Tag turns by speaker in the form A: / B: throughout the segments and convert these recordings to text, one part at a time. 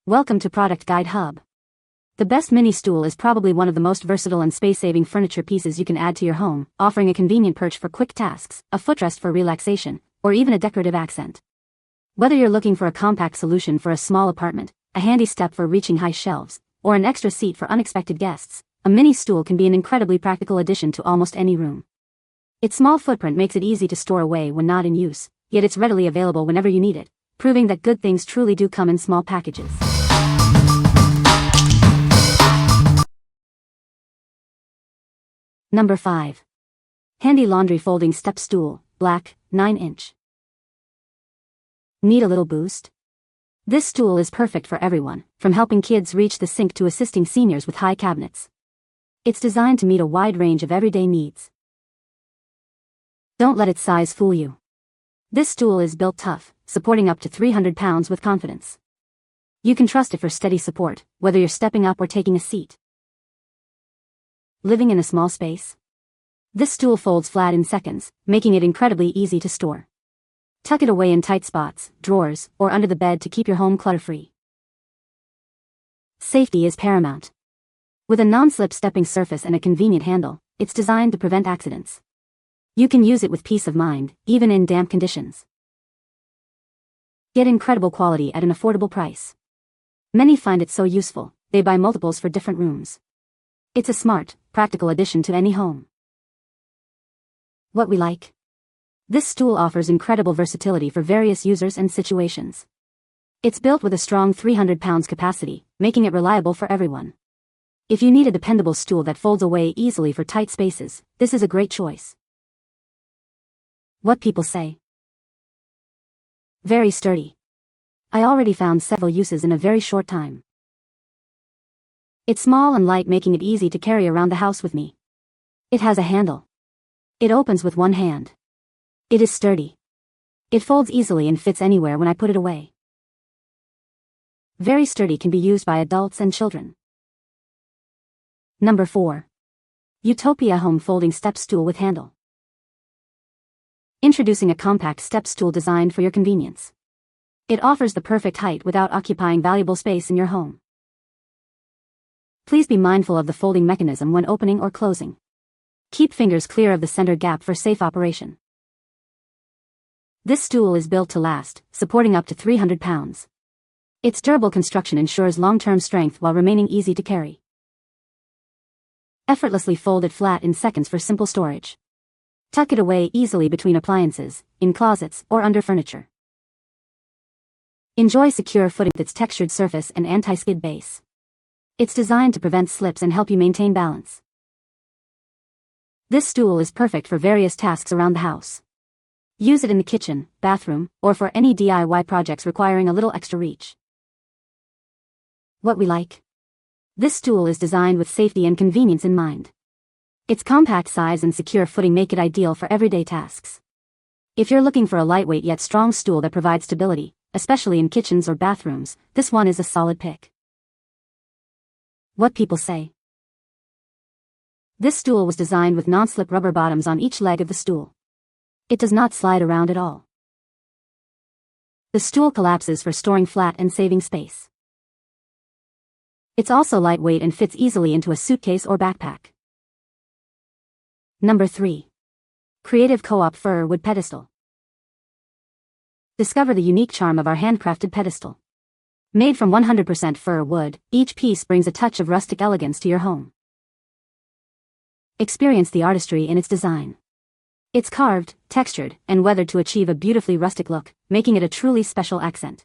A: Welcome to Product Guide Hub. The best mini stool is probably one of the most versatile and space-saving furniture pieces you can add to your home, offering a convenient perch for quick tasks, a footrest for relaxation, or even a decorative accent. Whether you're looking for a compact solution for a small apartment, a handy step for reaching high shelves, or an extra seat for unexpected guests, a mini stool can be an incredibly practical addition to almost any room. Its small footprint makes it easy to store away when not in use, yet it's readily available whenever you need it, proving that good things truly do come in small packages. Number 5. Handy Laundry Folding Step Stool, Black, 9-inch. Need a little boost? This stool is perfect for everyone, from helping kids reach the sink to assisting seniors with high cabinets. It's designed to meet a wide range of everyday needs. Don't let its size fool you. This stool is built tough, supporting up to 300 pounds with confidence. You can trust it for steady support, whether you're stepping up or taking a seat. Living in a small space? This stool folds flat in seconds, making it incredibly easy to store. Tuck it away in tight spots, drawers, or under the bed to keep your home clutter-free. Safety is paramount. With a non-slip stepping surface and a convenient handle, it's designed to prevent accidents. You can use it with peace of mind, even in damp conditions. Get incredible quality at an affordable price. Many find it so useful, they buy multiples for different rooms. It's a smart, practical addition to any home. What we like? This stool offers incredible versatility for various users and situations. It's built with a strong 300 pounds capacity, making it reliable for everyone. If you need a dependable stool that folds away easily for tight spaces, this is a great choice. What people say? Very sturdy. I already found several uses in a very short time. It's small and light, making it easy to carry around the house with me. It has a handle. It opens with one hand. It is sturdy. It folds easily and fits anywhere when I put it away. Very sturdy, can be used by adults and children. Number 4. Utopia Home Folding Step Stool with Handle. Introducing a compact step stool designed for your convenience. It offers the perfect height without occupying valuable space in your home. Please be mindful of the folding mechanism when opening or closing. Keep fingers clear of the center gap for safe operation. This stool is built to last, supporting up to 300 pounds. Its durable construction ensures long-term strength while remaining easy to carry. Effortlessly fold it flat in seconds for simple storage. Tuck it away easily between appliances, in closets, or under furniture. Enjoy secure footing with its textured surface and anti-skid base. It's designed to prevent slips and help you maintain balance. This stool is perfect for various tasks around the house. Use it in the kitchen, bathroom, or for any DIY projects requiring a little extra reach. What we like? This stool is designed with safety and convenience in mind. Its compact size and secure footing make it ideal for everyday tasks. If you're looking for a lightweight yet strong stool that provides stability, especially in kitchens or bathrooms, this one is a solid pick. What people say? This stool was designed with non-slip rubber bottoms on each leg of the stool. It does not slide around at all. The stool collapses for storing flat and saving space. It's also lightweight and fits easily into a suitcase or backpack. Number 3. Creative Co-op Fir Wood Pedestal. Discover the unique charm of our handcrafted pedestal. Made from 100% fir wood, each piece brings a touch of rustic elegance to your home. Experience the artistry in its design. It's carved, textured, and weathered to achieve a beautifully rustic look, making it a truly special accent.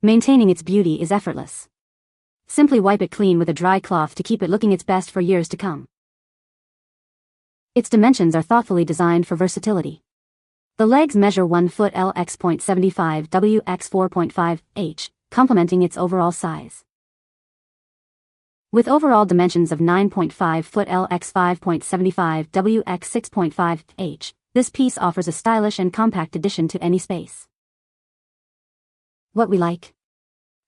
A: Maintaining its beauty is effortless. Simply wipe it clean with a dry cloth to keep it looking its best for years to come. Its dimensions are thoughtfully designed for versatility. The legs measure 1 foot L x 0.75 W x 4.5 H, complementing its overall size. With overall dimensions of 9.5 foot L x 5.75 W x 6.5 H, this piece offers a stylish and compact addition to any space. What we like?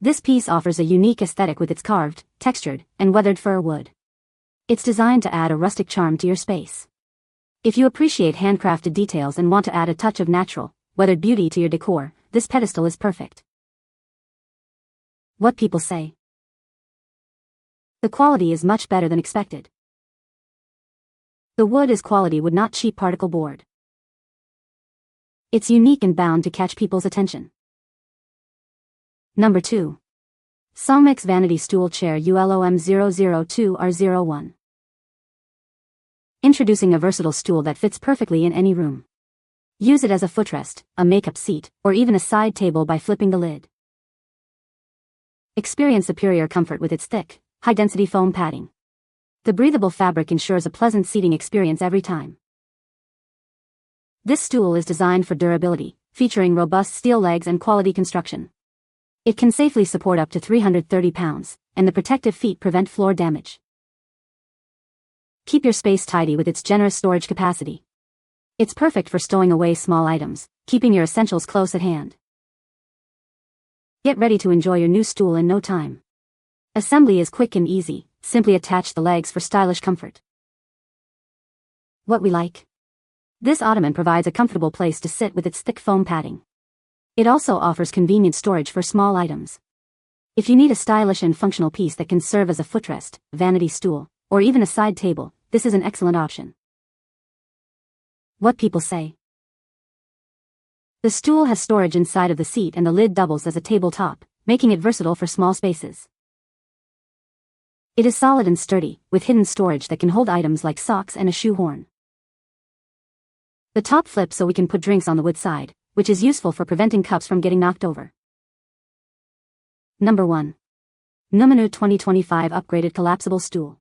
A: This piece offers a unique aesthetic with its carved, textured, and weathered fir wood. It's designed to add a rustic charm to your space. If you appreciate handcrafted details and want to add a touch of natural, weathered beauty to your decor, this pedestal is perfect. What people say. The quality is much better than expected. The wood is quality wood, not cheap particle board. It's unique and bound to catch people's attention. Number 2. SONGMICS Vanity Stool Chair ULOM002R01. Introducing a versatile stool that fits perfectly in any room. Use it as a footrest, a makeup seat, or even a side table by flipping the lid. Experience superior comfort with its thick, high-density foam padding. The breathable fabric ensures a pleasant seating experience every time. This stool is designed for durability, featuring robust steel legs and quality construction. It can safely support up to 330 pounds, and the protective feet prevent floor damage. Keep your space tidy with its generous storage capacity. It's perfect for stowing away small items, keeping your essentials close at hand. Get ready to enjoy your new stool in no time. Assembly is quick and easy, simply attach the legs for stylish comfort. What we like. This ottoman provides a comfortable place to sit with its thick foam padding. It also offers convenient storage for small items. If you need a stylish and functional piece that can serve as a footrest, vanity stool, or even a side table, this is an excellent option. What people say. The stool has storage inside of the seat and the lid doubles as a tabletop, making it versatile for small spaces. It is solid and sturdy, with hidden storage that can hold items like socks and a shoe horn. The top flips so we can put drinks on the wood side, which is useful for preventing cups from getting knocked over. Number 1. NUMANU 2025 Upgraded Collapsible Stool.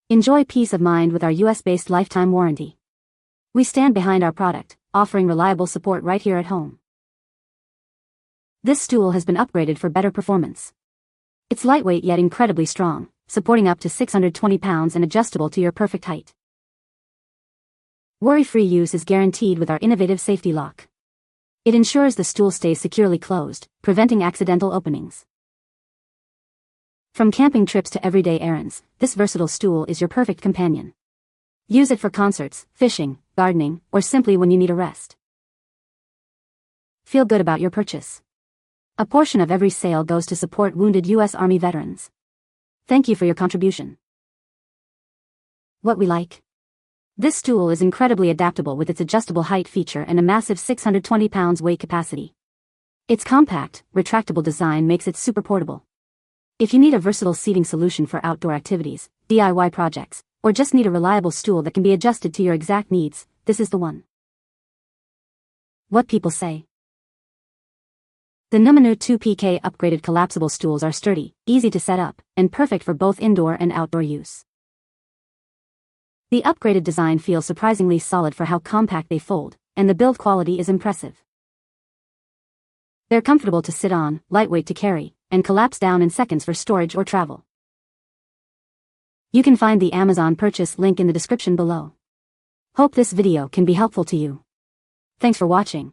A: Enjoy peace of mind with our US-based lifetime warranty. We stand behind our product, offering reliable support right here at home. This stool has been upgraded for better performance. It's lightweight yet incredibly strong, supporting up to 620 pounds and adjustable to your perfect height. Worry-free use is guaranteed with our innovative safety lock. It ensures the stool stays securely closed, preventing accidental openings. From camping trips to everyday errands, this versatile stool is your perfect companion. Use it for concerts, fishing, gardening, or simply when you need a rest. Feel good about your purchase. A portion of every sale goes to support wounded U.S. Army veterans. Thank you for your contribution. What we like. This stool is incredibly adaptable with its adjustable height feature and a massive 620 pounds weight capacity. Its compact, retractable design makes it super portable. If you need a versatile seating solution for outdoor activities, DIY projects, or just need a reliable stool that can be adjusted to your exact needs, this is the one. What people say. The NUMANU 2PK upgraded collapsible stools are sturdy, easy to set up, and perfect for both indoor and outdoor use. The upgraded design feels surprisingly solid for how compact they fold, and the build quality is impressive. They're comfortable to sit on, lightweight to carry, and collapse down in seconds for storage or travel. You can find the Amazon purchase link in the description below. Hope this video can be helpful to you. Thanks for watching.